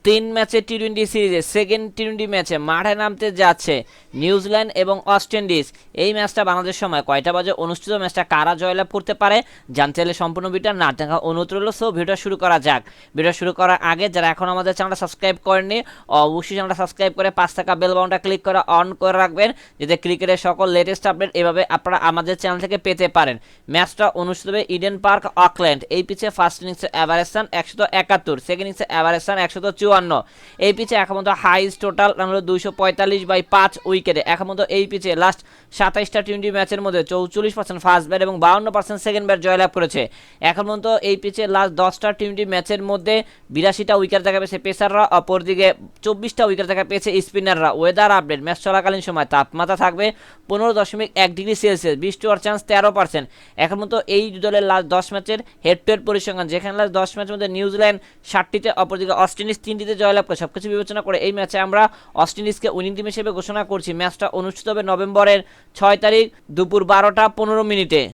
তিন ম্যাচের টি-20 সিরিজে সেকেন্ড টি-20 ম্যাচে মাঠে নামতে যাচ্ছে নিউজিল্যান্ড এবং ওয়েস্ট ইন্ডিজ। এই ম্যাচটা বাংলাদেশ সময় কয়টা বাজে অনুষ্ঠিত, ম্যাচটা কারা জয়লাভ করতে পারে জানতে চাইলে সম্পূর্ণ ভিডিওটা না দেখা অনুরোধ রইল। সো ভিডিও শুরু করা যাক। ভিডিও শুরু করার আগে যারা এখন আমাদের চ্যানেলটা সাবস্ক্রাইব করেননি অবশ্যই চ্যানেলটা সাবস্ক্রাইব করে 5 টাকা বেল বাটনটা ক্লিক করে অন করে রাখবেন, যাতে ক্রিকেটের সকল লেটেস্ট আপডেট এভাবে আপনারা আমাদের চ্যানেল থেকে পেতে পারেন। ম্যাচটা অনুষ্ঠিত হবে ইডেন পার্ক, অকল্যান্ড। এই পিচে ফার্স্ট ইনিংসে অ্যাভারেজ রান 171, সেকেন্ড ইনিংসে অ্যাভারেজ রান 154। এই পিচে এখন পর্যন্ত হাইস্ট টোটাল রান হলো 245/5 উইকেটে। এখন পর্যন্ত এই পিচে লাস্ট 27টা টি-20 ম্যাচের মধ্যে 44% ফার্স্ট ব্যাট এবং 52% সেকেন্ড ব্যাট জয়লাভ করেছে। এখন পর্যন্ত এই পিচে লাস্ট 10টা টি-20 ম্যাচের মধ্যে 82টা উইকেট দেখা পেয়েছে পেসাররা, অপরদিকে 24টা উইকেট দেখা পেয়েছে স্পিনাররা। ওয়েদার আপডেট, ম্যাচ চলাকালীন সময় তাপমাত্রা থাকবে 15.1 ডিগ্রি সেলসিয়াস, বৃষ্টি হওয়ার চান্স 13%। এখন পর্যন্ত এই দলের লাস্ট 10 ম্যাচের হেড টু হেড পরিসংখ্যান, যেখানে লাস্ট 10 ম্যাচের মধ্যে নিউজিল্যান্ড 60টিতে, অপরদিকে ওয়েস্ট ইন্ডিজ 3টিতে জয়লাভ করে। সবকিছু বিবেচনা করে এই ম্যাচে আমরা ওয়েস্ট ইন্ডিজকে উইনিং টিম হিসেবে ঘোষণা করছি। ম্যাচটা অনুষ্ঠিত হবে নভেম্বরের 6 তারিখ দুপুর 12টা 15 মিনিটে।